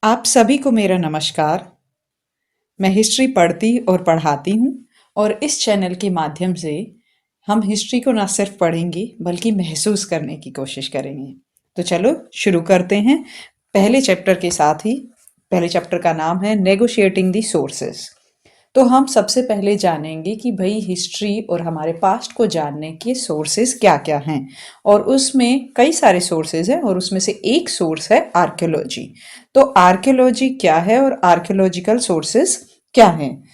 आप सभी को मेरा नमस्कार। मैं हिस्ट्री पढ़ती और पढ़ाती हूँ और इस चैनल के माध्यम से हम हिस्ट्री को ना सिर्फ पढ़ेंगे बल्कि महसूस करने की कोशिश करेंगे। तो चलो शुरू करते हैं पहले चैप्टर के साथ ही। पहले चैप्टर का नाम है नेगोशिएटिंग द सोर्सेस। तो हम सबसे पहले जानेंगे कि भाई हिस्ट्री और हमारे पास्ट को जानने के सोर्सेज क्या क्या हैं। और उसमें कई सारे सोर्सेज हैं और उसमें से एक सोर्स है आर्कियोलॉजी। तो आर्कियोलॉजी क्या है और आर्कियोलॉजिकल सोर्सेज क्या हैं?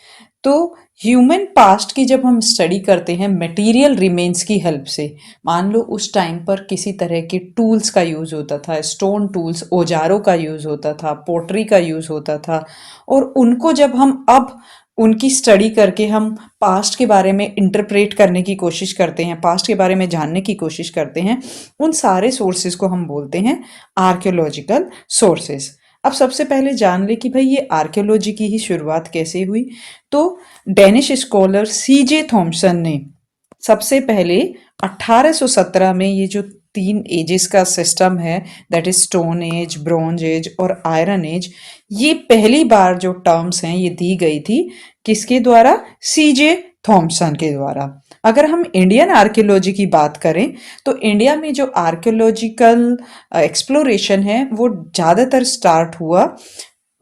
तो ह्यूमन पास्ट की जब हम स्टडी करते हैं मटेरियल रिमेन्स की हेल्प से, मान लो उस टाइम पर किसी तरह के टूल्स का यूज़ होता था, स्टोन टूल्स, औजारों का यूज़ होता था, पोटरी का यूज़ होता था, और उनको जब हम अब उनकी स्टडी करके हम पास्ट के बारे में इंटरप्रेट करने की कोशिश करते हैं, पास्ट के बारे में जानने की कोशिश करते हैं, उन सारे सोर्सेज को हम बोलते हैं आर्कियोलॉजिकल सोर्सेज। अब सबसे पहले जान ले कि भाई ये आर्कियोलॉजी की ही शुरुआत कैसे हुई। तो डेनिश स्कॉलर सीजे थॉम्सन ने सबसे पहले 1817 में ये जो तीन एजेस का सिस्टम है, that is stone age, bronze age और आयरन एज, ये पहली बार जो टर्म्स हैं ये दी गई थी किसके द्वारा? सीजे थॉम्सन के द्वारा। अगर हम इंडियन आर्कियोलॉजी की बात करें तो इंडिया में जो आर्कियोलॉजिकल एक्सप्लोरेशन है वो ज़्यादातर स्टार्ट हुआ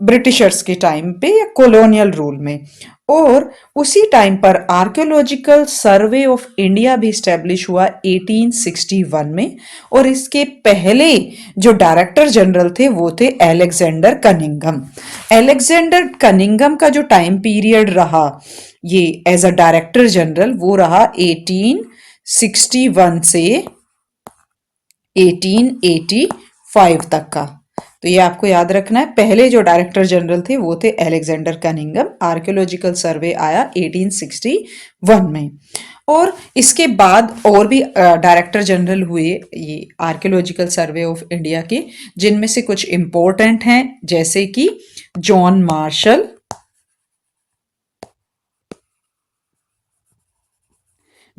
ब्रिटिशर्स के टाइम पे या कॉलोनियल रूल में, और उसी टाइम पर आर्कियोलॉजिकल सर्वे ऑफ इंडिया भी स्टैब्लिश हुआ 1861 में। और इसके पहले जो डायरेक्टर जनरल थे वो थे एलेक्जेंडर कनिंघम। एलेक्जेंडर कनिंघम का जो टाइम पीरियड रहा ये एज अ डायरेक्टर जनरल वो रहा 1861 से 1885 तक का। तो ये आपको याद रखना है। पहले जो डायरेक्टर जनरल थे वो थे एलेक्जेंडर कनिंघम। आर्कियोलॉजिकल सर्वे आया 1861 में। और इसके बाद और भी डायरेक्टर जनरल हुए ये आर्कियोलॉजिकल सर्वे ऑफ इंडिया के, जिनमें से कुछ इंपॉर्टेंट हैं जैसे कि जॉन मार्शल,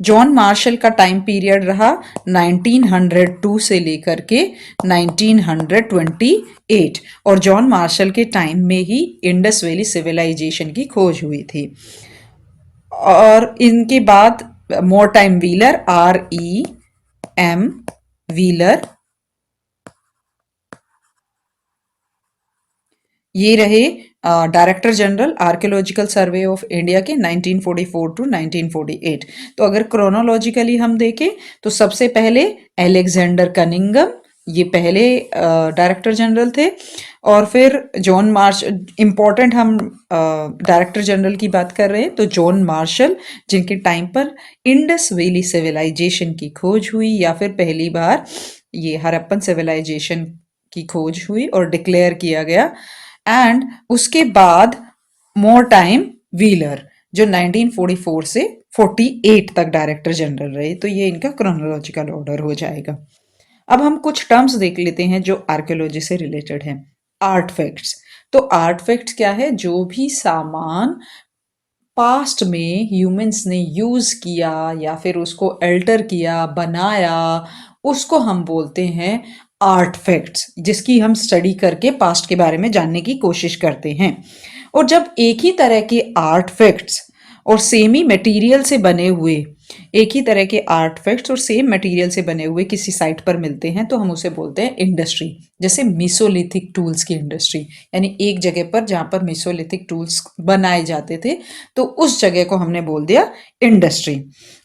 जॉन मार्शल का टाइम पीरियड रहा 1902 से लेकर के 1928, और जॉन मार्शल के टाइम में ही इंडस वैली सिविलाइजेशन की खोज हुई थी। और इनके बाद मोरटाइम व्हीलर, REM व्हीलर, ये रहे director general archaeological survey of India के 1944 टू 1948। तो अगर क्रोनोलॉजिकली हम देखें तो सबसे पहले एलेक्जेंडर कनिंघम, ये पहले डायरेक्टर जनरल थे। और फिर जॉन मार्शल, इम्पॉर्टेंट हम डायरेक्टर जनरल की बात कर रहे हैं तो जॉन मार्शल, जिनके टाइम पर इंडस वैली सिविलाइजेशन की खोज हुई, या फिर पहली बार ये हड़प्पन सिविलाइजेशन की खोज हुई और डिक्लेयर किया गया। एंड उसके बाद मोरटाइम व्हीलर जो 1944 से 48 तक डायरेक्टर जनरल रहे। तो ये इनका क्रोनोलॉजिकल ऑर्डर हो जाएगा। अब हम कुछ टर्म्स देख लेते हैं जो आर्कियोलॉजी से रिलेटेड हैं। आर्टफैक्ट्स। तो आर्टफैक्ट्स क्या है? जो भी सामान पास्ट में ह्यूमंस ने यूज किया या फिर उसको अल्टर किया, बनाया, उसको हम बोलते हैं आर्टफैक्ट्स, जिसकी हम स्टडी करके पास्ट के बारे में जानने की कोशिश करते हैं। और जब एक ही तरह के आर्टफैक्ट्स और सेम ही मटेरियल से बने हुए, एक ही तरह के आर्टफैक्ट्स और सेम मटेरियल से बने हुए किसी साइट पर मिलते हैं तो हम उसे बोलते हैं इंडस्ट्री। जैसे मिसोलिथिक टूल्स की इंडस्ट्री, यानी एक जगह पर जहाँ पर मिसोलिथिक टूल्स बनाए जाते थे तो उस जगह को हमने बोल दिया इंडस्ट्री।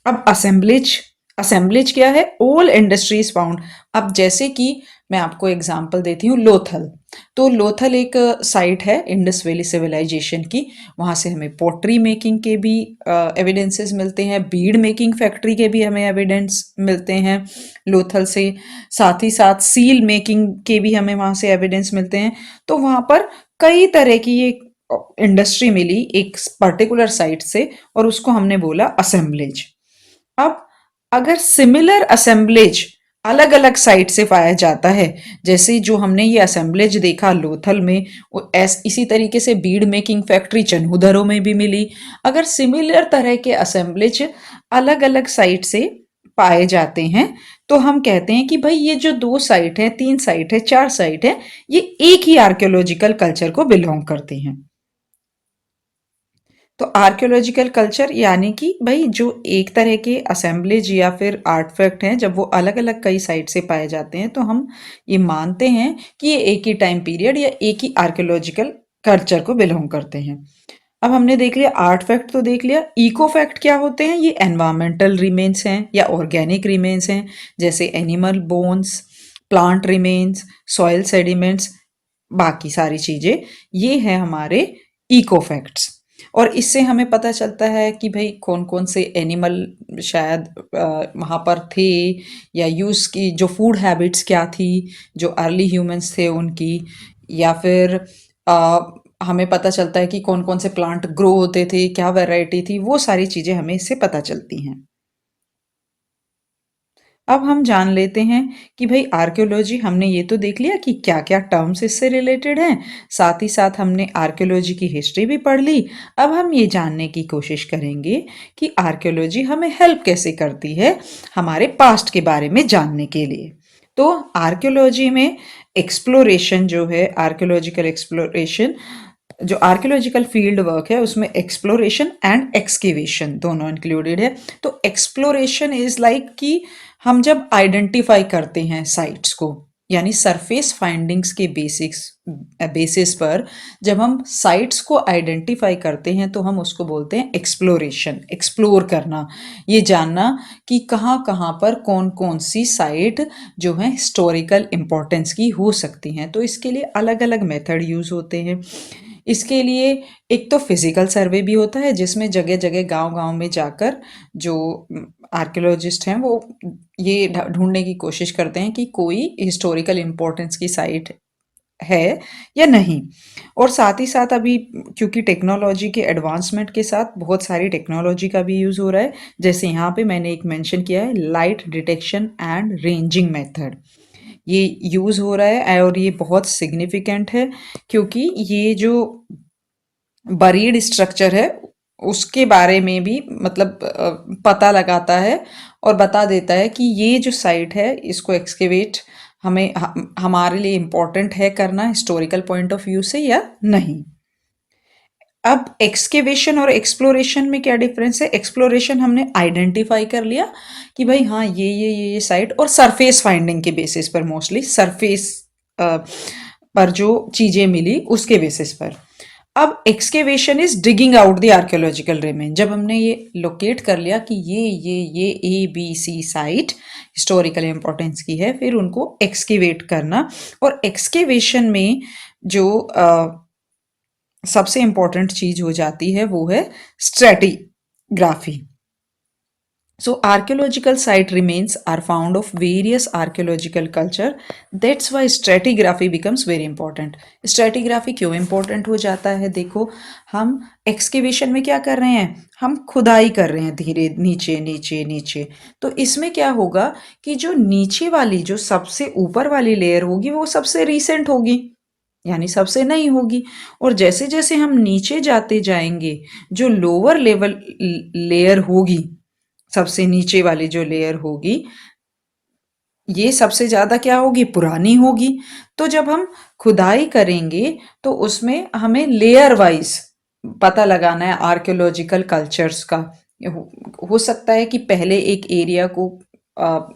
अब असेंबलेज। असेंबलेज क्या है? All industries found. अब जैसे कि मैं आपको एग्जांपल देती हूँ, लोथल। तो लोथल एक साइट है इंडस वैली सिविलाइजेशन की। वहाँ से हमें पोट्री मेकिंग के भी एविडेंसेस मिलते हैं, बीड मेकिंग फैक्ट्री के भी हमें एविडेंस मिलते हैं लोथल से, साथ ही साथ सील मेकिंग के भी हमें वहाँ से एविडेंस मिलते हैं। तो वहाँ पर कई तरह की ये इंडस्ट्री मिली एक पर्टिकुलर साइट से, और उसको हमने बोला असेंबलेज। अब अगर सिमिलर असेंबलेज अलग अलग साइट से पाया जाता है, जैसे जो हमने ये असेंबलेज देखा लोथल में, इसी तरीके से बीड मेकिंग फैक्ट्री चनहुदरों में भी मिली। अगर सिमिलर तरह के असेंबलेज अलग अलग साइट से पाए जाते हैं तो हम कहते हैं कि भाई ये जो 2 साइट है, 3 साइट है, 4 साइट है, ये एक ही आर्कियोलॉजिकल कल्चर को बिलोंग करती हैं। तो आर्कियोलॉजिकल कल्चर यानी कि भाई जो एक तरह के असेंबलेज या फिर आर्टफैक्ट हैं, जब वो अलग-अलग कई साइट से पाए जाते हैं, तो हम ये मानते हैं कि ये एक ही टाइम पीरियड या एक ही आर्कियोलॉजिकल कल्चर को बिलोंग करते हैं। अब हमने देख लिया आर्ट फैक्ट, तो देख लिया इको फैक्ट क्या होते हैं। ये एनवायरमेंटल रिमेन्स हैं या ऑर्गेनिक रिमेन्स हैं, जैसे animal bones, plant remains, soil sediments, बाकी सारी चीजें, ये हैं हमारे इको फैक्ट्स। और इससे हमें पता चलता है कि भाई कौन कौन से एनिमल शायद वहाँ पर थे, या यूज़ की जो फूड हैबिट्स क्या थी जो अर्ली ह्यूमंस थे उनकी, या फिर अ, हमें पता चलता है कि कौन कौन से प्लांट ग्रो होते थे, क्या वैरायटी थी, वो सारी चीज़ें हमें इससे पता चलती हैं। अब हम जान लेते हैं कि भाई आर्कियोलॉजी, हमने ये तो देख लिया कि क्या-क्या टर्म्स इससे रिलेटेड हैं, साथ ही साथ हमने आर्कियोलॉजी की हिस्ट्री भी पढ़ ली। अब हम ये जानने की कोशिश करेंगे कि आर्कियोलॉजी हमें हेल्प कैसे करती है हमारे पास्ट के बारे में जानने के लिए। तो आर्कियोलॉजी में एक्सप्लोरेशन जो है, आर्कियोलॉजिकल एक्सप्लोरेशन, जो आर्कियोलॉजिकल फील्ड वर्क है उसमें एक्सप्लोरेशन एंड एक्सकेवेशन दोनों इंक्लूडेड है। तो एक्सप्लोरेशन इज लाइक कि हम जब आइडेंटिफाई करते हैं साइट्स को, यानी सरफेस फाइंडिंग्स के बेसिस पर जब हम साइट्स को आइडेंटिफाई करते हैं तो हम उसको बोलते हैं एक्सप्लोरेशन। एक्सप्लोर करना, ये जानना कि कहाँ कहाँ पर कौन कौन सी साइट जो है हिस्टोरिकल इम्पोर्टेंस की हो सकती हैं। तो इसके लिए अलग अलग मेथड यूज़ होते हैं। इसके लिए एक तो फिजिकल सर्वे भी होता है, जिसमें जगह जगह गांव गांव में जाकर जो आर्कियोलॉजिस्ट हैं वो ये ढूंढने की कोशिश करते हैं कि कोई हिस्टोरिकल इम्पोर्टेंस की साइट है या नहीं। और साथ ही साथ अभी क्योंकि टेक्नोलॉजी के एडवांसमेंट के साथ बहुत सारी टेक्नोलॉजी का भी यूज़ हो रहा है, जैसे यहाँ पे मैंने एक मेंशन किया है light detection and ranging method, ये यूज़ हो रहा है और ये बहुत सिग्निफिकेंट है, क्योंकि ये जो बरीड स्ट्रक्चर है उसके बारे में भी मतलब पता लगाता है और बता देता है कि ये जो साइट है इसको एक्सकेवेट हमारे लिए इम्पोर्टेंट है करना हिस्टोरिकल पॉइंट ऑफ व्यू से या नहीं। अब एक्सकेवेशन और एक्सप्लोरेशन में क्या डिफरेंस है। एक्सप्लोरेशन हमने आइडेंटिफाई कर लिया कि भाई हाँ ये साइट, और सरफेस फाइंडिंग के बेसिस पर, मोस्टली सरफेस पर जो चीजें मिली उसके बेसिस पर। अब excavation is digging out the archaeological remain. जब हमने ये लोकेट कर लिया कि ये ABC साइट हिस्टोरिकल इंपॉर्टेंस की है, फिर उनको एक्सकेवेट करना। और एक्सकेवेशन में जो सबसे इंपॉर्टेंट चीज हो जाती है वो है stratigraphy. So archaeological site remains are found of various archaeological culture. That's why stratigraphy becomes very important. Stratigraphy क्यों important हो जाता है? देखो, हम एक्सकेवेशन में क्या कर रहे हैं, हम खुदाई कर रहे हैं धीरे नीचे नीचे नीचे। तो इसमें क्या होगा कि जो नीचे वाली, जो सबसे ऊपर वाली लेयर होगी वो सबसे रीसेंट होगी, यानी सबसे नई होगी। और जैसे जैसे हम नीचे जाते जाएंगे, जो लोअर लेवल लेयर होगी, सबसे नीचे वाली जो लेयर होगी, ये सबसे ज़्यादा क्या होगी, पुरानी होगी। तो जब हम खुदाई करेंगे तो उसमें हमें लेयर वाइज पता लगाना है आर्कियोलॉजिकल कल्चर्स का। हो सकता है कि पहले एक एरिया को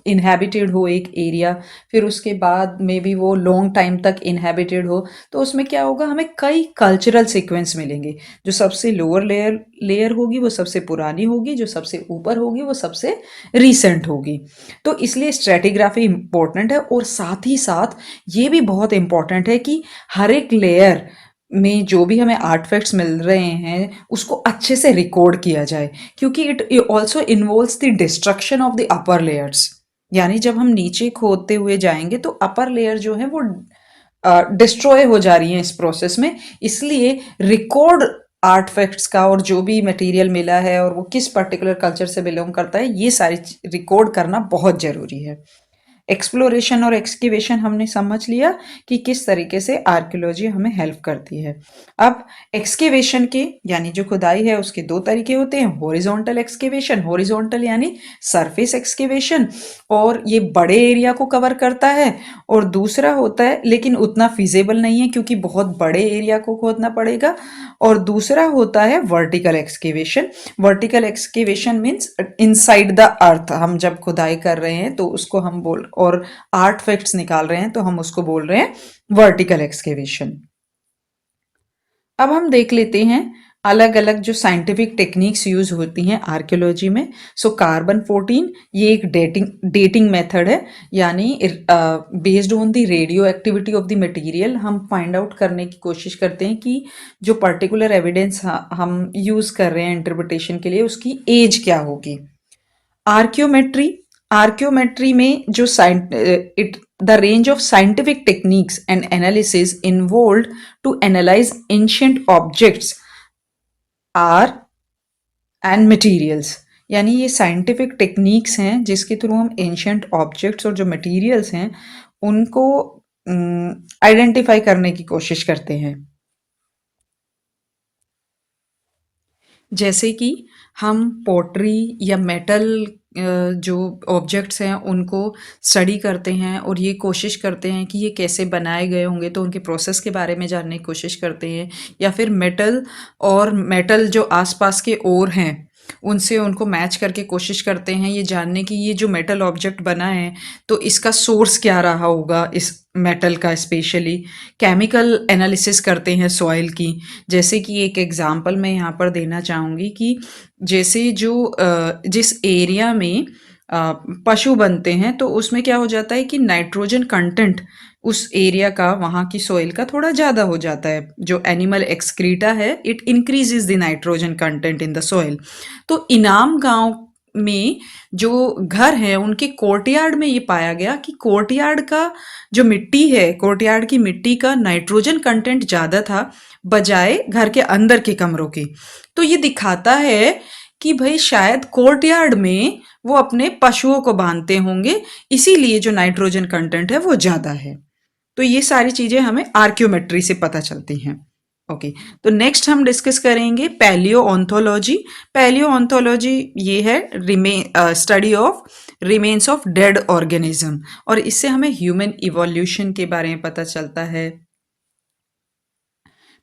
इनहैबिटेड हो एक एरिया, फिर उसके बाद में भी वो लॉन्ग टाइम तक इनहैबिटेड हो, तो उसमें क्या होगा, हमें कई कल्चरल सीक्वेंस मिलेंगे। जो सबसे लोअर लेयर होगी वो सबसे पुरानी होगी, जो सबसे ऊपर होगी वो सबसे रीसेंट होगी। तो इसलिए स्ट्रेटिग्राफी इम्पोर्टेंट है। और साथ ही साथ ये भी बहुत इम्पोर्टेंट है कि हर एक लेयर में जो भी हमें आर्टफैक्ट्स मिल रहे हैं उसको अच्छे से रिकॉर्ड किया जाए, क्योंकि it also involves the destruction of the upper layers. यानी जब हम नीचे खोदते हुए जाएंगे तो अपर लेयर जो है वो डिस्ट्रॉय हो जा रही है इस प्रोसेस में। इसलिए रिकॉर्ड आर्टफैक्ट्स का, और जो भी मटेरियल मिला है और वो किस पर्टिकुलर कल्चर से बिलोंग करता है, ये सारी रिकॉर्ड करना बहुत जरूरी है। एक्सप्लोरेशन और एक्सकेवेशन हमने समझ लिया कि किस तरीके से आर्कियोलॉजी हमें हेल्प करती है। अब एक्सकेवेशन के यानी जो खुदाई है उसके दो तरीके होते हैं, हॉरिजॉन्टल एक्सकेवेशन, हॉरिजॉन्टल यानी सरफेस एक्सकेवेशन, और ये बड़े एरिया को कवर करता है, और दूसरा होता है लेकिन उतना फिजिबल नहीं है क्योंकि बहुत बड़े एरिया को खोदना पड़ेगा, और दूसरा होता है vertical excavation. Vertical excavation means inside the earth, हम जब खुदाई कर रहे हैं तो उसको हम बोल और आर्टफैक्ट्स निकाल रहे हैं तो हम उसको बोल रहे हैं वर्टिकल एक्सकेवेशन। अब हम देख लेते हैं अलग अलग जो साइंटिफिक टेक्निक्स यूज होती हैं आर्कियोलॉजी में। सो कार्बन 14 ये एक डेटिंग मेथड है, यानी based on the radio activity of the material हम फाइंड आउट करने की कोशिश करते हैं कि जो पर्टिकुलर एविडेंस हम यूज कर रहे हैं इंटरप्रिटेशन के लिए उसकी एज क्या होगी। आर्कियोमेट्री, आर्कियोमेट्री में जो it the range of scientific techniques and analysis involved to analyse ancient objects are and materials, यानी ये साइंटिफिक टेक्निक्स हैं जिसके थ्रू हम एंशिएंट ऑब्जेक्ट्स और जो मटेरियल्स हैं उनको आइडेंटिफाई करने की कोशिश करते हैं। जैसे कि हम पोट्री या मेटल जो ऑब्जेक्ट्स हैं उनको स्टडी करते हैं और ये कोशिश करते हैं कि ये कैसे बनाए गए होंगे, तो उनके प्रोसेस के बारे में जानने की कोशिश करते हैं। या फिर मेटल और मेटल जो आसपास के और हैं उनसे उनको मैच करके कोशिश करते हैं ये जानने की ये जो मेटल ऑब्जेक्ट बना है तो इसका सोर्स क्या रहा होगा इस मेटल का। स्पेशली केमिकल एनालिसिस करते हैं सॉइल की। जैसे कि एक एग्जांपल मैं यहाँ पर देना चाहूँगी कि जैसे जिस एरिया में पशु बनते हैं तो उसमें क्या हो जाता है कि नाइट्रोजन कंटेंट उस एरिया का, वहाँ की सॉइल का थोड़ा ज़्यादा हो जाता है। जो एनिमल एक्सक्रीटा है it increases the nitrogen content in the soil. तो इनाम गांव में जो घर हैं उनके कोर्टयार्ड में ये पाया गया कि कोर्टयार्ड का जो मिट्टी है, कोर्टयार्ड की मिट्टी का नाइट्रोजन कंटेंट ज़्यादा था बजाय घर के अंदर के कमरों के। तो ये दिखाता है कि भाई शायद कोर्टयार्ड में वो अपने पशुओं को बांधते होंगे, इसीलिए जो नाइट्रोजन कंटेंट है वो ज़्यादा है। तो ये सारी चीज़ें हमें आर्कियोमेट्री से पता चलती हैं। ओके, तो नेक्स्ट हम डिस्कस करेंगे पैलियोओंथोलॉजी। पैलियोओंथोलॉजी ये है study of remains of dead organism, और इससे हमें ह्यूमन इवोल्यूशन के बारे में पता चलता है।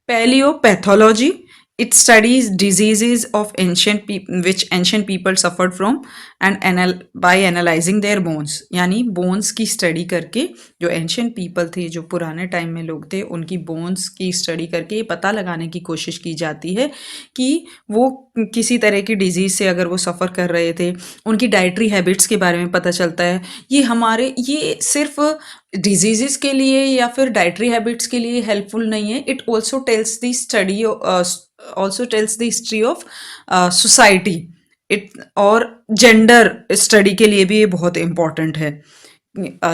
पैलियोपैथोलॉजी, it studies diseases of which ancient people suffered from and by analyzing their bones, यानी bones की study करके जो ancient people थे, जो पुराने टाइम में लोग थे, उनकी bones की study करके ये पता लगाने की कोशिश की जाती है कि वो किसी तरह की डिजीज़ से अगर वो सफ़र कर रहे थे, उनकी डाइटरी हैबिट्स के बारे में पता चलता है। ये सिर्फ डिजीज़ के लिए या फिर डाइटरी हैबिट्स के लिए हेल्पफुल नहीं है, it also tells the study also tells the history of society it, और जेंडर स्टडी के लिए भी ये बहुत इम्पॉर्टेंट है।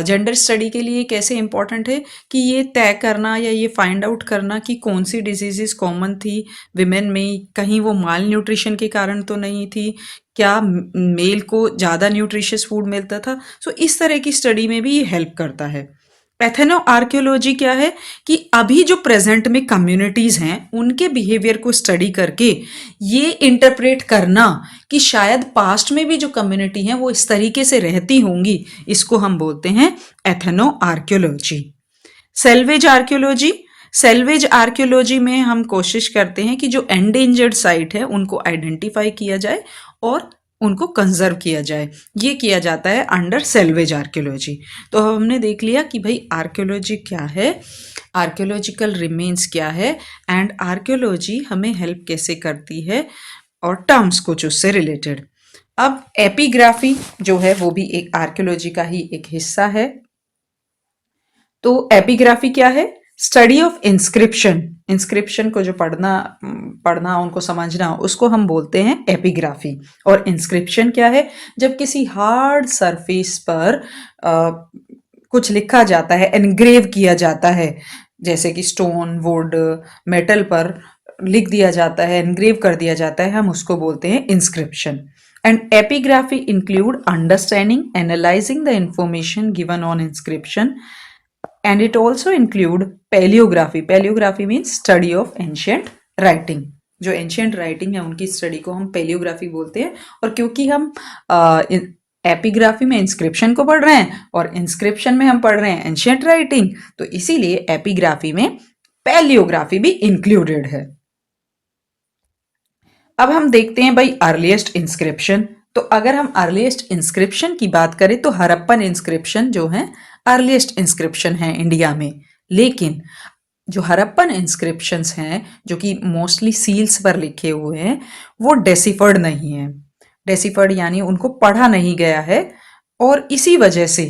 जेंडर स्टडी के लिए कैसे इम्पॉर्टेंट है कि ये तय करना या ये फाइंड आउट करना कि कौन सी डिजीज़ कॉमन थी विमेन में, कहीं वो माल न्यूट्रिशन के कारण तो नहीं थी, क्या मेल को ज़्यादा न्यूट्रिशियस फूड मिलता था। सो इस तरह की स्टडी में भी ये हेल्प करता है। एथेनो आर्कियोलॉजी क्या है कि अभी जो प्रेजेंट में कम्युनिटीज हैं उनके बिहेवियर को स्टडी करके ये इंटरप्रेट करना कि शायद पास्ट में भी जो कम्युनिटी हैं वो इस तरीके से रहती होंगी, इसको हम बोलते हैं ethno archaeology. Salvage archaeology, salvage archaeology में हम कोशिश करते हैं कि जो एंडेंजर्ड साइट है उनको आइडेंटिफाई किया जाए और उनको कंजर्व किया जाए। ये किया जाता है अंडर सेल्वेज आर्कियोलॉजी। तो हमने देख लिया कि भाई आर्कियोलॉजी क्या है, आर्कियोलॉजिकल रिमेन्स क्या है, एंड आर्कियोलॉजी हमें हेल्प कैसे करती है और टर्म्स कुछ उससे रिलेटेड। अब एपिग्राफी जो है वो भी एक आर्कियोलॉजी का ही एक हिस्सा है। तो एपिग्राफी क्या है? Study of inscription. इंस्क्रिप्शन को जो पढ़ना उनको समझना, उसको हम बोलते हैं एपिग्राफी। और इंस्क्रिप्शन क्या है? जब किसी हार्ड सरफेस पर कुछ लिखा जाता है, एनग्रेव किया जाता है, जैसे कि स्टोन, वुड, मेटल पर लिख दिया जाता है, एनग्रेव कर दिया जाता है, हम उसको बोलते हैं inscription. And epigraphy include understanding, analyzing the information given on inscription, and it also include paleography. Paleography means study of ancient writing. जो एंशियंट राइटिंग है उनकी स्टडी को हम पेलियोग्राफी बोलते हैं। और क्योंकि हम एपिग्राफी में इंस्क्रिप्शन को पढ़ रहे हैं और इंस्क्रिप्शन में हम पढ़ रहे हैं एंशियंट राइटिंग, तो इसीलिए एपिग्राफी में पेलियोग्राफी भी इंक्लूडेड है। अब हम देखते हैं भाई अर्लीस्ट इंस्क्रिप्शन। तो अगर हम अर्लीस्ट इंस्क्रिप्शन की बात करें तो हड़प्पन इंस्क्रिप्शन जो है अर्लीस्ट इंस्क्रिप्शन है इंडिया में। लेकिन जो हड़प्पन इंस्क्रिप्शंस हैं जो कि मोस्टली सील्स पर लिखे हुए हैं वो डेसिफर्ड नहीं है। डेसिफर्ड यानी उनको पढ़ा नहीं गया है, और इसी वजह से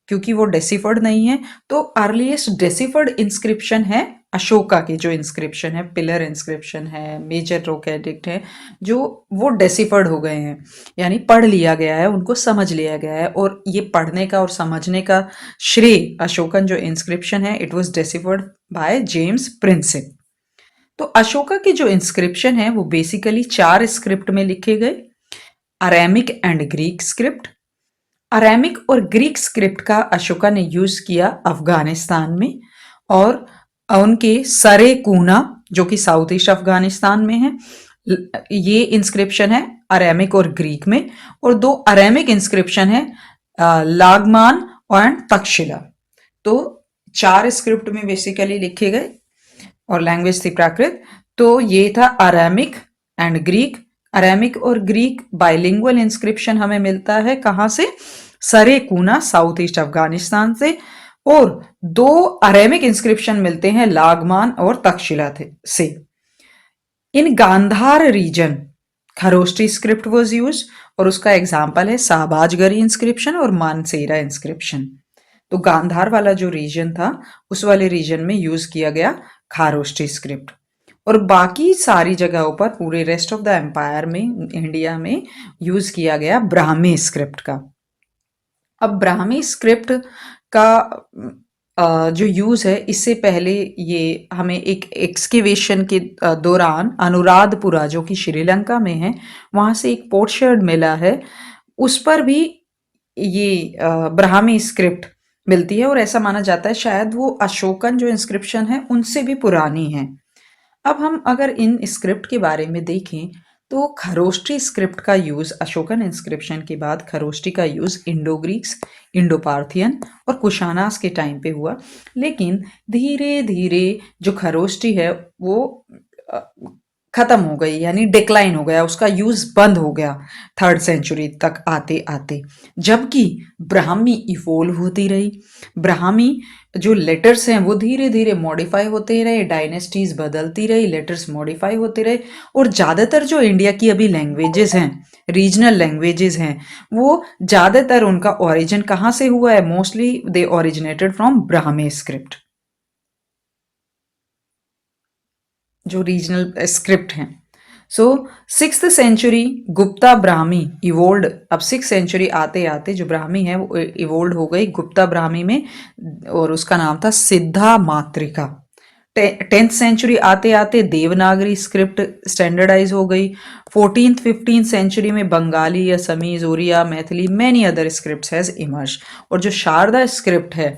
क्योंकि वो डेसिफर्ड नहीं है तो अर्लीस्ट डेसिफर्ड इंस्क्रिप्शन है अशोका के जो इंस्क्रिप्शन है, पिलर इंस्क्रिप्शन है, मेजर रॉक एडिक्ट है, जो वो डेसिफर्ड हो गए हैं, यानी पढ़ लिया गया है, उनको समझ लिया गया है। और ये पढ़ने का और समझने का श्रेय अशोकन जो इंस्क्रिप्शन है it was deciphered by James Prinsep. तो अशोका के जो इंस्क्रिप्शन है वो बेसिकली 4 स्क्रिप्ट में लिखे गए, Aramaic and Greek script. Aramaic और ग्रीक स्क्रिप्ट का अशोका ने यूज किया अफगानिस्तान में, और उनके सरे कूना जो कि साउथ ईस्ट अफगानिस्तान में है, ये इंस्क्रिप्शन है अरामिक और ग्रीक में। और 2 अरामिक इंस्क्रिप्शन है लागमान और तक्षशिला। तो 4 स्क्रिप्ट में बेसिकली लिखे गए और लैंग्वेज थी प्राकृत। तो ये था अरामिक एंड ग्रीक। अरामिक और ग्रीक बाइलिंगुअल इंस्क्रिप्शन हमें मिलता है कहाँ से? सरे कूना साउथ ईस्ट अफगानिस्तान से। और 2 अरामिक इंस्क्रिप्शन मिलते हैं लागमान और तक्षशिला से। In Gandhara region Kharosthi script was use, और उसका एग्जाम्पल है शाहबाजगरी इंस्क्रिप्शन और मानसेरा इंस्क्रिप्शन। तो गांधार वाला जो रीजन था उस वाले रीजन में यूज किया गया खारोष्टी स्क्रिप्ट, और बाकी सारी जगहों पर पूरे रेस्ट ऑफ द एम्पायर में इंडिया में यूज किया गया ब्राह्मी स्क्रिप्ट का। अब ब्राह्मी स्क्रिप्ट का जो यूज है इससे पहले ये हमें एक एक्सकेवेशन के दौरान अनुराधपुरा जो कि श्रीलंका में है वहां से एक पोटशर्ड मिला है, उस पर भी ये ब्राह्मी स्क्रिप्ट मिलती है, और ऐसा माना जाता है शायद वो अशोकन जो इंस्क्रिप्शन है उनसे भी पुरानी है। अब हम अगर इन स्क्रिप्ट के बारे में देखें तो खरोष्टी स्क्रिप्ट का यूज अशोकन इंस्क्रिप्शन के बाद खरोष्टी का use Indo Greeks, Indo Parthian और कुशानास के टाइम पे हुआ। लेकिन धीरे धीरे जो खरोष्टी है वो खत्म हो गई, यानी डिक्लाइन हो गया, उसका यूज बंद हो गया 3rd सेंचुरी तक आते आते। जबकि ब्राह्मी इवोल्व होती रही। ब्राह्मी जो लेटर्स हैं वो धीरे धीरे मॉडिफाई होते रहे, डायनेस्टीज बदलती रही, लेटर्स मॉडिफाई होते रहे, और ज़्यादातर जो इंडिया की अभी लैंग्वेजेस हैं, रीजनल लैंग्वेजेस हैं, वो ज़्यादातर उनका ओरिजिन कहाँ से हुआ है? Mostly they originated from Brahmi script, जो रीजनल स्क्रिप्ट हैं। So 6th century Gupta Brahmi evolved. अब 6th सेंचुरी आते आते जो ब्राह्मी है वो इवोल्ड हो गई गुप्ता ब्राह्मी में, और उसका नाम था सिद्धा मात्रिका। 10th सेंचुरी आते आते देवनागरी स्क्रिप्ट स्टैंडर्डाइज हो गई। 14th 15th सेंचुरी में Bengali, Assamese, Oriya, Maithili, many other scripts has emerge. और जो शारदा स्क्रिप्ट है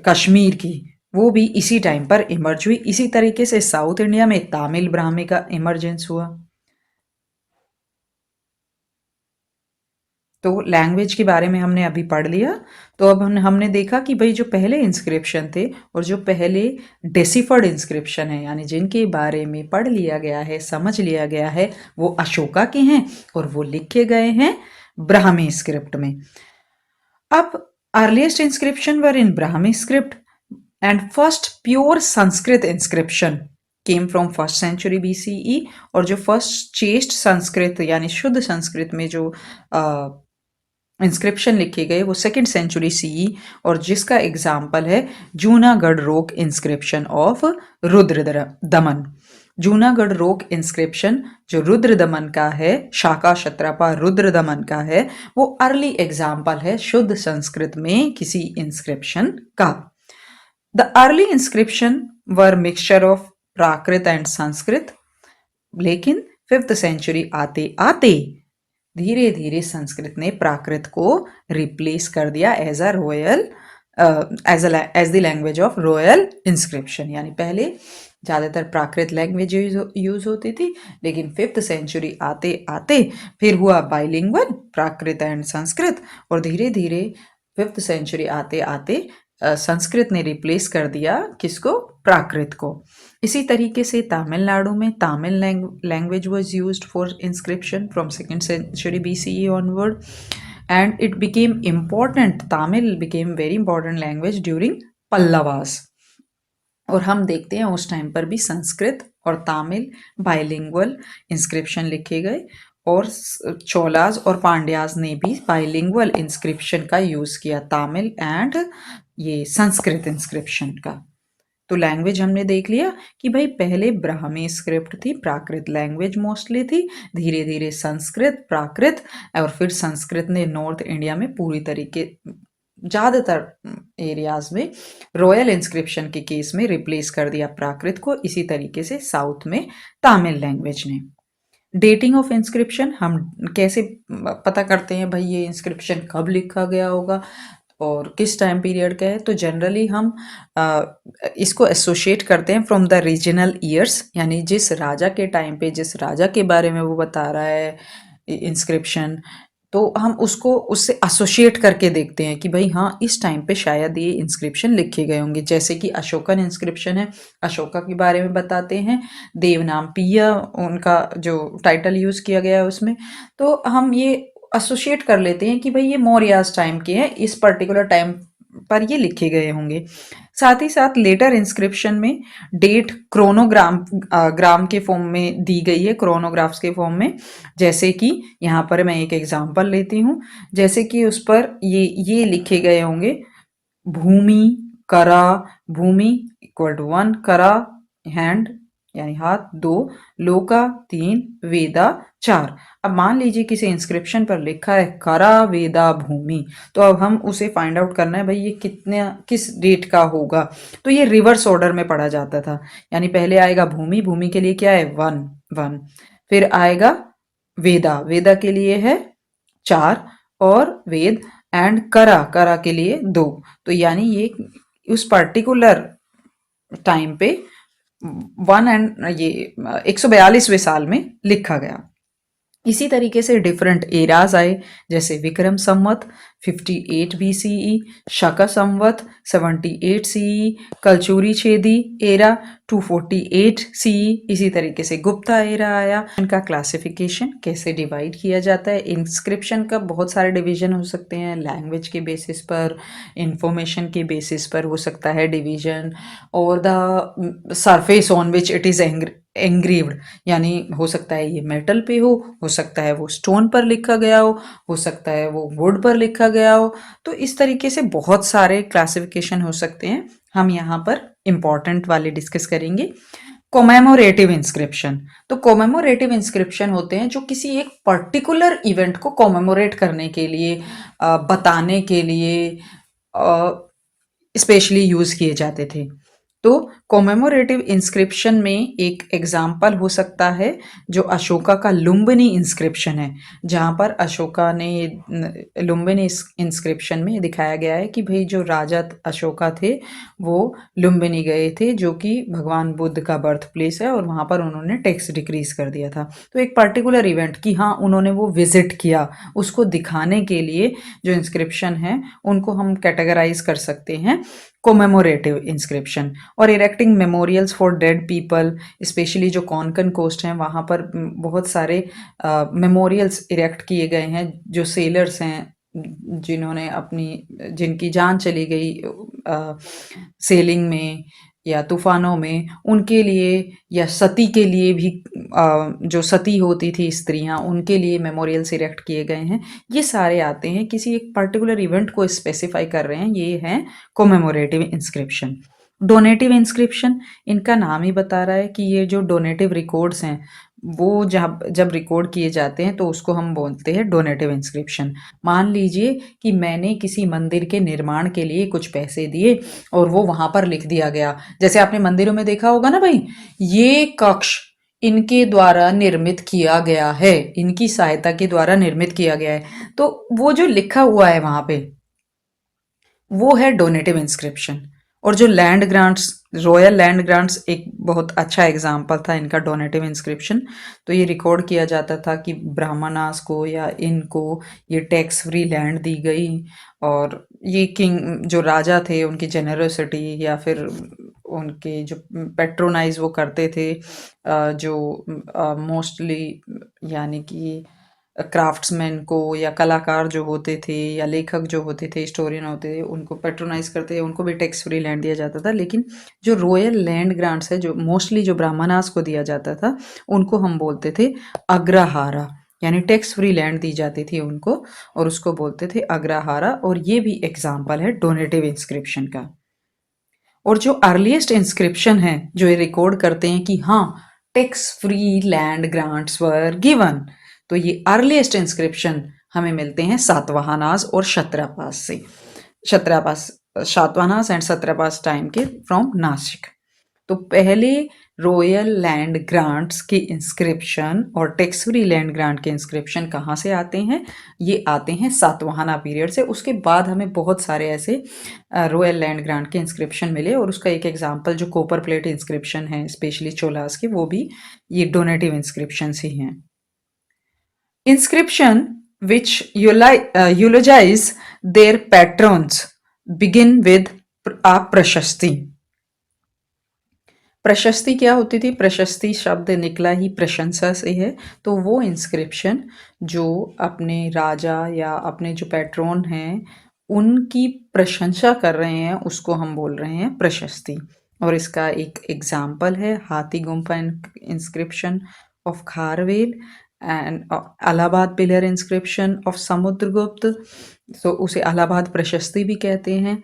कश्मीर की वो भी इसी टाइम पर इमर्ज हुई। इसी तरीके से साउथ इंडिया में तमिल ब्राह्मी का इमरजेंस हुआ। तो लैंग्वेज के बारे में हमने अभी पढ़ लिया। तो अब हमने देखा कि भाई जो पहले इंस्क्रिप्शन थे और जो पहले डेसिफर्ड इंस्क्रिप्शन है, यानी जिनके बारे में पढ़ लिया गया है, समझ लिया गया है, वो अशोका के हैं और वो लिखे गए हैं ब्राह्मी स्क्रिप्ट में। अब earliest inscription were in Brahmi script and first pure Sanskrit inscription came from 1st century BCE, और जो फर्स्ट चेस्ट संस्कृत यानी शुद्ध संस्कृत में जो इंस्क्रिप्शन लिखे गए वो 2nd सेंचुरी सीई, और जिसका एग्जाम्पल है जूनागढ़ रोक इंस्क्रिप्शन ऑफ रुद्र दमन। जूनागढ़ रोक इंस्क्रिप्शन जो रुद्र दमन का है, शाका क्षत्रपा रुद्र दमन का है, वो अर्ली एग्जाम्पल है शुद्ध संस्कृत में किसी इंस्क्रिप्शन का। The early inscription were mixture of Prakrit and Sanskrit, लेकिन 5th सेंचुरी आते आते धीरे धीरे संस्कृत ने प्राकृत को रिप्लेस कर दिया as a royal as the language of royal inscription. यानी पहले ज़्यादातर प्राकृत लैंग्वेज यूज होती थी, लेकिन 5th सेंचुरी आते आते फिर हुआ बाइलिंगुअल प्राकृत एंड संस्कृत, और धीरे धीरे 5th सेंचुरी आते आते संस्कृत ने रिप्लेस कर दिया किसको, प्राकृत को। इसी तरीके से तमिलनाडु में Tamil language was used for inscription from 2nd century BCE onward, and it became important, Tamil became very important language during Pallavas। और हम देखते हैं उस टाइम पर भी संस्कृत और तमिल बाइलिंगुअल इंस्क्रिप्शन लिखे गए, और चोलाज और पांड्याज ने भी बाइलिंगुअल इंस्क्रिप्शन का यूज किया, तमिल एंड ये संस्कृत इंस्क्रिप्शन का। तो लैंग्वेज हमने देख लिया कि भाई पहले ब्राह्मी स्क्रिप्ट थी, प्राकृत लैंग्वेज मोस्टली थी, धीरे धीरे संस्कृत, प्राकृत, और फिर संस्कृत ने नॉर्थ इंडिया में पूरी तरीके ज़्यादातर एरियाज में रॉयल इंस्क्रिप्शन के केस में रिप्लेस कर दिया प्राकृत को। इसी तरीके से साउथ में तमिल लैंग्वेज ने। डेटिंग ऑफ इंस्क्रिप्शन हम कैसे पता करते हैं भाई ये इंस्क्रिप्शन कब लिखा गया होगा और किस टाइम पीरियड का है? तो जनरली हम इसको एसोशिएट करते हैं फ्रॉम द रीजनल ईयर्स, यानी जिस राजा के टाइम पे जिस राजा के बारे में वो बता रहा है इंस्क्रिप्शन, तो हम उसको उससे एसोशिएट करके देखते हैं कि भाई हाँ इस टाइम पे शायद ये इंस्क्रिप्शन लिखे गए होंगे। जैसे कि अशोकन इंस्क्रिप्शन है, अशोका के बारे में बताते हैं, देवनाम पिया उनका जो टाइटल यूज किया गया है उसमें, तो हम ये एसोशिएट कर लेते हैं कि भाई ये मौर्यास टाइम के हैं, इस पर्टिकुलर टाइम पर ये लिखे गए होंगे। साथ ही साथ लेटर इंस्क्रिप्शन में डेट क्रोनोग्राम ग्राम के फॉर्म में दी गई है, क्रोनोग्राफ्स के फॉर्म में। जैसे कि यहाँ पर मैं एक एग्जांपल लेती हूँ, जैसे कि उस पर ये लिखे गए होंगे, भूमि करा, भूमि इक्वल टू 1, करा हैंड यानी हाथ 2, लोका 3, वेदा 4। अब मान लीजिए किसी इंस्क्रिप्शन पर लिखा है करा वेदा भूमि, तो अब हम उसे फाइंड आउट करना है भाई ये कितने किस डेट का होगा। तो ये रिवर्स ऑर्डर में पढ़ा जाता था, यानी पहले आएगा भूमि, भूमि के लिए क्या है 1 1, फिर आएगा वेदा, वेदा के लिए है 4, और वेद एंड करा, करा के लिए 2। तो यानी ये उस पर्टिकुलर टाइम पे 1 एंड ये 142वें साल में लिखा गया। इसी तरीके से डिफरेंट एराज आए, जैसे विक्रम संवत 58 BCE, शक संवत 78 CE, Kalachuri Chhedi era 248 CE। इसी तरीके से गुप्ता एरा आया। इनका क्लासिफिकेशन कैसे डिवाइड किया जाता है? इंस्क्रिप्शन का बहुत सारे डिवीजन हो सकते हैं, लैंग्वेज के बेसिस पर, इंफॉर्मेशन के बेसिस पर हो सकता है डिवीजन, और the surface on which it is engraved, यानी हो सकता है ये मेटल पे हो सकता है वो स्टोन पर लिखा गया हो सकता है वो वुड पर लिखा गया हो। तो इस तरीके से बहुत सारे क्लासिफिकेशन हो सकते हैं। हम यहाँ पर इंपॉर्टेंट वाले डिस्कस करेंगे। कोमेमोरेटिव इंस्क्रिप्शन, तो कोमेमोरेटिव इंस्क्रिप्शन होते हैं जो किसी एक पर्टिकुलर इवेंट को कोमेमोरेट करने के लिए, बताने के लिए स्पेशली यूज किए जाते थे। तो कोमेमोरेटिव इंस्क्रिप्शन में एक एग्जाम्पल हो सकता है जो अशोका का लुम्बिनी इंस्क्रिप्शन है, जहाँ पर अशोका ने लुम्बिनी इंस्क्रिप्शन में दिखाया गया है कि भाई जो राजा अशोका थे वो लुम्बिनी गए थे, जो कि भगवान बुद्ध का बर्थ प्लेस है, और वहाँ पर उन्होंने टैक्स डिक्रीज कर दिया था। तो एक पर्टिकुलर इवेंट की हाँ उन्होंने वो विजिट किया, उसको दिखाने के लिए जो इंस्क्रिप्शन है उनको हम कैटेगराइज कर सकते हैं कोमेमोरेटिव इंस्क्रिप्शन। और erecting memorials for dead people, specially जो कोंकण कोस्ट हैं वहाँ पर बहुत सारे मेमोरियल्स इरेक्ट किए गए हैं, जो सेलर्स हैं जिन्होंने जिनकी जान चली गई सेलिंग में या तूफानों में, उनके लिए, या सती के लिए भी, जो सती होती थी स्त्रियां उनके लिए मेमोरियल्स इरेक्ट किए गए हैं। ये सारे आते हैं किसी एक पर्टिकुलर इवेंट को स्पेसिफाई कर रहे हैं, ये हैं कोमेमोरेटिव इंस्क्रिप्शन। डोनेटिव इंस्क्रिप्शन, इनका नाम ही बता रहा है कि ये जो डोनेटिव रिकॉर्ड्स हैं वो जब रिकॉर्ड किए जाते हैं तो उसको हम बोलते हैं डोनेटिव इंस्क्रिप्शन। मान लीजिए कि मैंने किसी मंदिर के निर्माण के लिए कुछ पैसे दिए और वो वहां पर लिख दिया गया, जैसे आपने मंदिरों में देखा होगा ना भाई, ये कक्ष इनके द्वारा निर्मित किया गया है, इनकी सहायता के द्वारा निर्मित किया गया है। तो वो जो लिखा हुआ है वहां पे वो है डोनेटिव इंस्क्रिप्शन। और जो land grants, royal land grants एक बहुत अच्छा एग्जाम्पल था इनका डोनेटिव इंस्क्रिप्शन। तो ये रिकॉर्ड किया जाता था कि ब्राह्मणास को या इनको ये टैक्स फ्री लैंड दी गई, और ये किंग जो राजा थे उनकी जेनरोसिटी या फिर उनके जो पेट्रोनाइज वो करते थे, जो मोस्टली यानी कि क्राफ्ट्समैन को या कलाकार जो होते थे या लेखक जो होते थे, हिस्टोरियन होते थे, उनको पेट्रोनाइज करते थे, उनको भी टैक्स फ्री लैंड दिया जाता था। लेकिन जो रॉयल लैंड ग्रांट्स है जो मोस्टली जो ब्राह्मणास को दिया जाता था उनको हम बोलते थे अग्रहारा, यानी टैक्स फ्री लैंड दी जाती थी उनको और उसको बोलते थे अग्रहारा। और ये भी एग्जाम्पल है डोनेटिव इंस्क्रिप्शन का। और जो अर्लीस्ट इंस्क्रिप्शन है जो ये रिकॉर्ड करते हैं कि हाँ tax free land grants were given, तो ये अर्लीस्ट इंस्क्रिप्शन हमें मिलते हैं सातवाहनास और क्षत्रपास से। क्षत्रपास, सातवाहनास एंड क्षत्रपास टाइम के फ्रॉम नासिक। तो पहले रॉयल लैंड ग्रांट्स के इंस्क्रिप्शन और टैक्स फ्री लैंड ग्रांट के इंस्क्रिप्शन कहाँ से आते हैं? ये आते हैं सातवाहना पीरियड से। उसके बाद हमें बहुत सारे ऐसे रॉयल लैंड ग्रांट के इंस्क्रिप्शन मिले, और उसका एक एग्जांपल जो कॉपर प्लेट इंस्क्रिप्शन है स्पेशली चोलास के, वो भी ये डोनेटिव इंस्क्रिप्शन ही हैं। Inscription which eulogize their patrons begin with a प्रशस्ति। प्रशस्ति क्या होती थी? प्रशस्ति शब्द निकला ही प्रशंसा से है। तो वो इंस्क्रिप्शन जो अपने राजा या अपने जो पैट्रोन हैं उनकी प्रशंसा कर रहे हैं उसको हम बोल रहे हैं प्रशस्ति। और इसका एक एग्जाम्पल है Hathi Gumpha inscription of Kharavela and Allahabad pillar inscription of Samudragupta. तो उसे अलाहाबाद प्रशस्ति भी कहते हैं।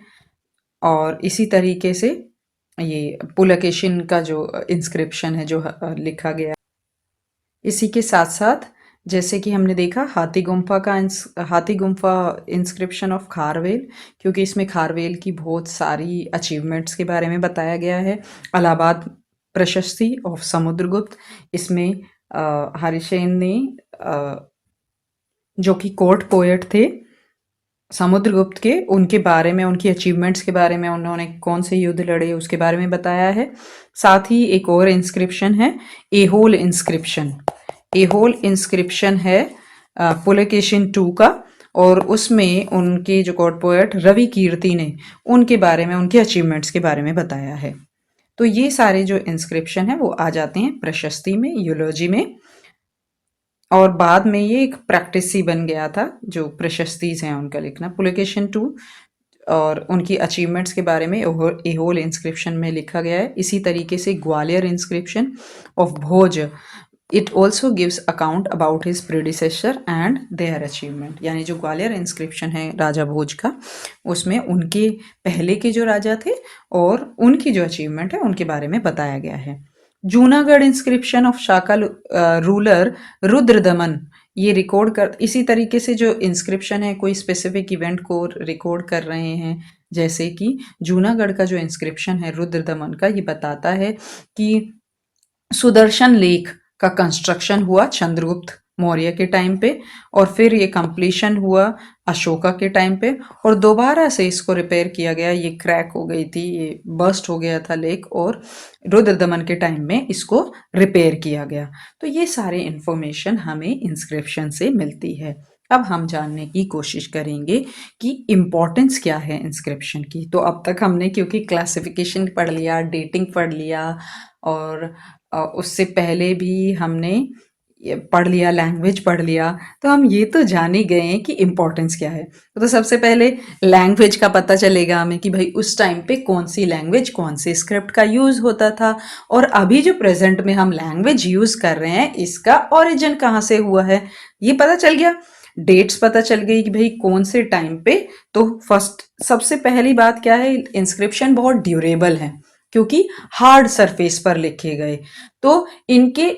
और इसी तरीके से ये पुलकेशिन का जो इंस्क्रिप्शन है जो लिखा गया, इसी के साथ साथ जैसे कि हमने देखा हाथी गुम्फा इंस्क्रिप्शन ऑफ खारवेल, क्योंकि इसमें खारवेल की बहुत सारी अचीवमेंट्स के बारे में बताया गया है। अलाहाबाद प्रशस्ति ऑफ समुद्रगुप्त, इसमें हरिसेन ने जो कि कोर्ट पोएट थे समुद्रगुप्त के, उनके बारे में, उनकी अचीवमेंट्स के बारे में, उन्होंने कौन से युद्ध लड़े उसके बारे में बताया है। साथ ही एक और इंस्क्रिप्शन है एहोल इंस्क्रिप्शन। एहोल इंस्क्रिप्शन है पुलकेशिन II का, और उसमें उनके जो कोर्ट पोएट रवि कीर्ति ने उनके बारे में, उनके अचीवमेंट्स के बारे में बताया है। तो ये सारे जो इंस्क्रिप्शन है वो आ जाते हैं प्रशस्ति में, यूलॉजी में। और बाद में ये एक प्रैक्टिस ही बन गया था जो प्रशस्तिज हैं उनका लिखना। पुलकेशिन II और उनकी अचीवमेंट्स के बारे में एहोल इंस्क्रिप्शन में लिखा गया है। इसी तरीके से Gwalior inscription of Bhoj, it also gives account about his predecessor and their achievement. यानी जो ग्वालियर इंस्क्रिप्शन है राजा भोज का, उसमें उनके पहले के जो राजा थे और उनकी जो अचीवमेंट है उनके बारे में बताया गया है। Junagadh inscription of Shaka ruler Rudradaman, ये रिकॉर्ड कर, इसी तरीके से जो इंस्क्रिप्शन है कोई स्पेसिफिक इवेंट को रिकॉर्ड कर रहे हैं। जैसे कि जूनागढ़ का जो इंस्क्रिप्शन है रुद्रदमन का, ये बताता है कि सुदर्शन लेक का कंस्ट्रक्शन हुआ चंद्रगुप्त मौर्य के टाइम पे, और फिर ये कंप्लीशन हुआ अशोका के टाइम पे, और दोबारा से इसको रिपेयर किया गया। ये क्रैक हो गई थी, ये बर्स्ट हो गया था लेक, और रुद्रदमन के टाइम में इसको रिपेयर किया गया। तो ये सारे इंफॉर्मेशन हमें इंस्क्रिप्शन से मिलती है। अब हम जानने की कोशिश करेंगे कि इम्पोर्टेंस क्या है इंस्क्रिप्शन की। तो अब तक हमने क्योंकि क्लासिफिकेशन पढ़ लिया, डेटिंग पढ़ लिया, और उससे पहले भी हमने पढ़ लिया, लैंग्वेज पढ़ लिया, तो हम ये तो जान ही गए हैं कि इम्पोर्टेंस क्या है। तो सबसे पहले लैंग्वेज का पता चलेगा हमें कि भाई उस टाइम पे कौन सी लैंग्वेज, कौन सी स्क्रिप्ट का यूज़ होता था, और अभी जो प्रेजेंट में हम लैंग्वेज यूज़ कर रहे हैं इसका ओरिजिन कहाँ से हुआ है, ये पता चल गया। डेट्स पता चल गई कि भाई कौन से टाइम पे। तो फर्स्ट सबसे पहली बात क्या है, इंस्क्रिप्शन बहुत ड्यूरेबल है क्योंकि हार्ड सरफेस पर लिखे गए, तो इनके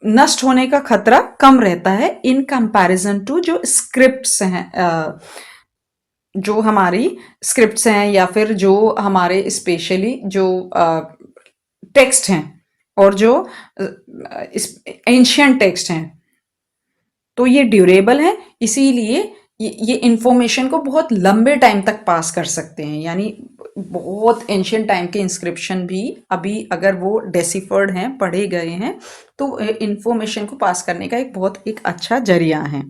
नष्ट होने का खतरा कम रहता है इन कंपैरिजन टू जो स्क्रिप्ट्स हैं, जो हमारी स्क्रिप्ट्स हैं या फिर जो हमारे स्पेशली जो टेक्स्ट हैं और जो एंशियंट टेक्स्ट हैं तो ये ड्यूरेबल है, इसीलिए ये इंफॉर्मेशन को बहुत लंबे टाइम तक पास कर सकते हैं। यानी बहुत एंशियंट टाइम के इंस्क्रिप्शन भी अभी अगर वो डेसिफर्ड हैं, पढ़े गए हैं, तो इंफॉर्मेशन को पास करने का एक अच्छा जरिया है।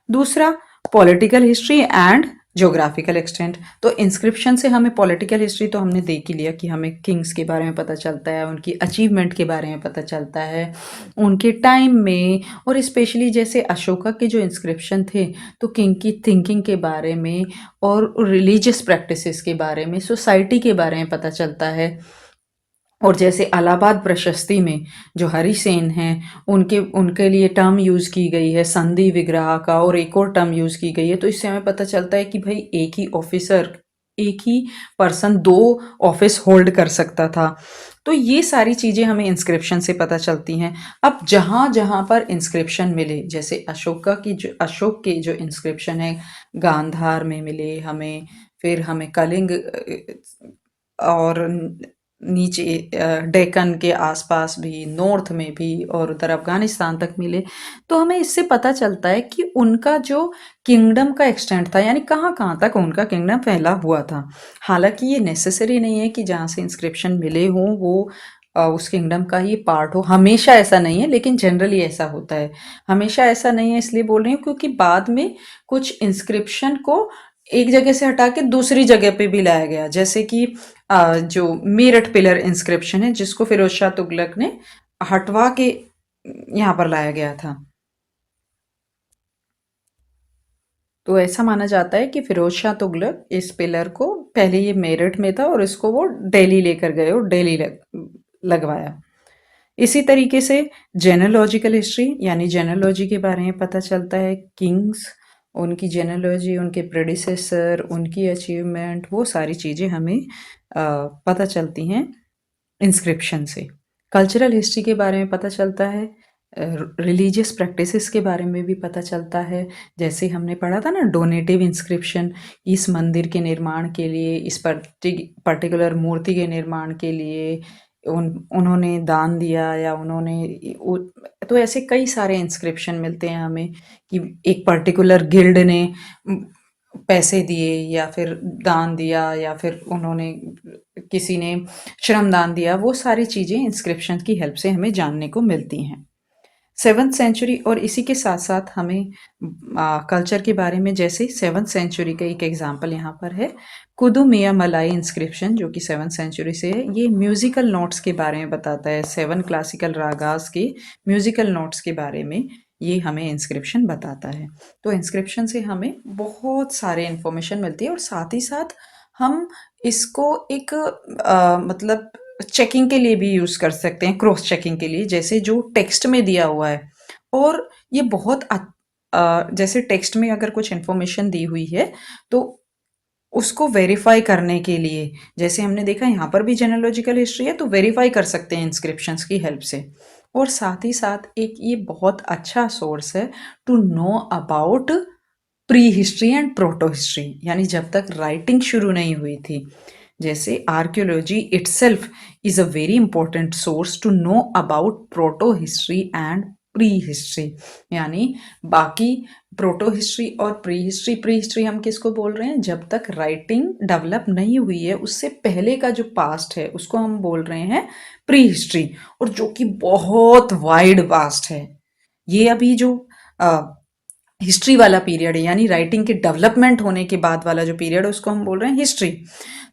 दूसरा, political history and geographical extent. तो इंस्क्रिप्शन से हमें पॉलिटिकल हिस्ट्री तो हमने देख ही लिया कि हमें किंग्स के बारे में पता चलता है, उनकी अचीवमेंट के बारे में पता चलता है, उनके टाइम में, और स्पेशली जैसे अशोका के जो इंस्क्रिप्शन थे तो किंग की थिंकिंग के बारे में और रिलीजियस प्रैक्टिसेस के बारे में, सोसाइटी के बारे में पता चलता है। और जैसे इलाहाबाद प्रशस्ति में जो हरिसेन हैं उनके उनके लिए टर्म यूज़ की गई है संधि विग्रह का, और एक और टर्म यूज़ की गई है, तो इससे हमें पता चलता है कि भाई एक ही ऑफिसर, एक ही पर्सन दो ऑफिस होल्ड कर सकता था। तो ये सारी चीज़ें हमें इंस्क्रिप्शन से पता चलती हैं। अब जहाँ जहाँ पर इंस्क्रिप्शन मिले, जैसे अशोक के जो इंस्क्रिप्शन है गांधार में मिले हमें, फिर हमें कलिंग और नीचे डेक्कन के आसपास भी, नॉर्थ में भी, और उधर अफगानिस्तान तक मिले, तो हमें इससे पता चलता है कि उनका जो किंगडम का एक्सटेंट था, यानी कहाँ कहाँ तक उनका किंगडम फैला हुआ था। हालांकि ये नेसेसरी नहीं है कि जहाँ से इंस्क्रिप्शन मिले हों वो उस किंगडम का ही पार्ट हो, हमेशा ऐसा नहीं है, लेकिन जनरली ऐसा होता है। हमेशा ऐसा नहीं है इसलिए बोल रही हूँ क्योंकि बाद में कुछ इंस्क्रिप्शन को एक जगह से हटा के दूसरी जगह पे भी लाया गया, जैसे कि जो मेरठ पिलर इंस्क्रिप्शन है जिसको फिरोज शाह तुगलक ने हटवा के यहाँ पर लाया गया था। तो ऐसा माना जाता है कि फिरोज शाह तुगलक इस पिलर को, पहले ये मेरठ में था और इसको वो दिल्ली लेकर गए और दिल्ली लगवाया। इसी तरीके से जेनेलॉजिकल हिस्ट्री, यानी जेनेलॉजी के बारे में पता चलता है, किंग्स, उनकी जेनेलॉजी, उनके प्रेडिसेसर, उनकी अचीवमेंट, वो सारी चीज़ें हमें पता चलती हैं इंस्क्रिप्शन से। कल्चरल हिस्ट्री के बारे में पता चलता है, रिलीजियस प्रैक्टिसेस के बारे में भी पता चलता है, जैसे हमने पढ़ा था ना डोनेटिव इंस्क्रिप्शन, इस मंदिर के निर्माण के लिए, इस पर्टिकुलर मूर्ति के निर्माण के लिए उन्होंने दान दिया, या तो ऐसे कई सारे इंस्क्रिप्शन मिलते हैं हमें कि एक पर्टिकुलर गिल्ड ने पैसे दिए, या फिर दान दिया, या फिर उन्होंने किसी ने श्रमदान दिया, वो सारी चीज़ें इंस्क्रिप्शन की हेल्प से हमें जानने को मिलती हैं। 7th सेंचुरी, और इसी के साथ साथ हमें कल्चर के बारे में, जैसे 7th सेंचुरी का एक एग्जांपल यहाँ पर है कुदुमिया मलाई इंस्क्रिप्शन, जो कि 7th सेंचुरी से है। ये म्यूजिकल नोट्स के बारे में बताता है, 7 क्लासिकल रागास के म्यूजिकल नोट्स के बारे में ये हमें इंस्क्रिप्शन बताता है। तो इंस्क्रिप्शन से हमें बहुत सारे इन्फॉर्मेशन मिलती है, और साथ ही साथ हम इसको एक मतलब चेकिंग के लिए भी यूज़ कर सकते हैं, क्रॉस चेकिंग के लिए, जैसे जो टेक्स्ट में दिया हुआ है, और ये जैसे टेक्स्ट में अगर कुछ इन्फॉर्मेशन दी हुई है तो उसको वेरीफाई करने के लिए, जैसे हमने देखा यहाँ पर भी जेनेलॉजिकल हिस्ट्री है, तो वेरीफाई कर सकते हैं इंस्क्रिप्शंस की हेल्प से। और साथ ही साथ एक ये बहुत अच्छा सोर्स है to know about pre history and proto history, यानी जब तक राइटिंग शुरू नहीं हुई थी। जैसे archaeology itself is a very important source to know about proto history and pre history, यानी बाकी प्रोटो हिस्ट्री और प्री हिस्ट्री हम किसको बोल रहे हैं, जब तक राइटिंग डेवलप नहीं हुई है उससे पहले का जो पास्ट है उसको हम बोल रहे हैं प्री हिस्ट्री, और जो कि बहुत वाइड वास्ट है। ये अभी जो हिस्ट्री वाला पीरियड है, यानी राइटिंग के डेवलपमेंट होने के बाद वाला जो पीरियड है उसको हम बोल रहे हैं हिस्ट्री।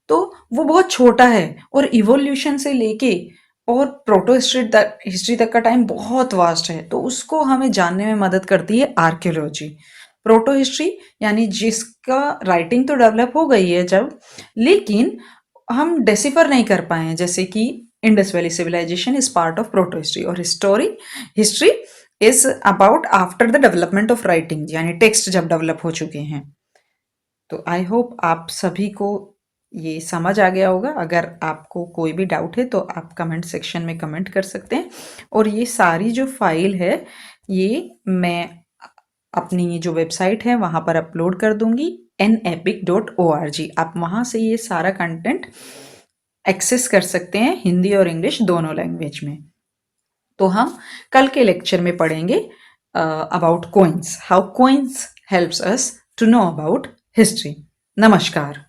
तो वो बहुत छोटा है, और इवोल्यूशन से लेके और प्रोटो हिस्ट्री तक का टाइम बहुत वास्ट है, तो उसको हमें जानने में मदद करती है आर्कियोलॉजी। प्रोटो हिस्ट्री यानी जिसका राइटिंग तो डेवलप हो गई है जब, लेकिन हम डेसिफर नहीं कर पाए हैं, जैसे कि Indus valley civilisation is part of proto history, और history is about after the development of writing, यानी टेक्स्ट जब डेवलप हो चुके हैं। तो आई होप आप सभी को ये समझ आ गया होगा। अगर आपको कोई भी डाउट है तो आप कमेंट सेक्शन में कमेंट कर सकते हैं, और ये सारी जो फाइल है ये मैं अपनी जो वेबसाइट है वहाँ पर अपलोड कर दूंगी, nepic.org। आप वहाँ से ये सारा कंटेंट एक्सेस कर सकते हैं, हिंदी और इंग्लिश दोनों लैंग्वेज में। तो हम कल के लेक्चर में पढ़ेंगे about coins, how coins helps us to know about history. नमस्कार।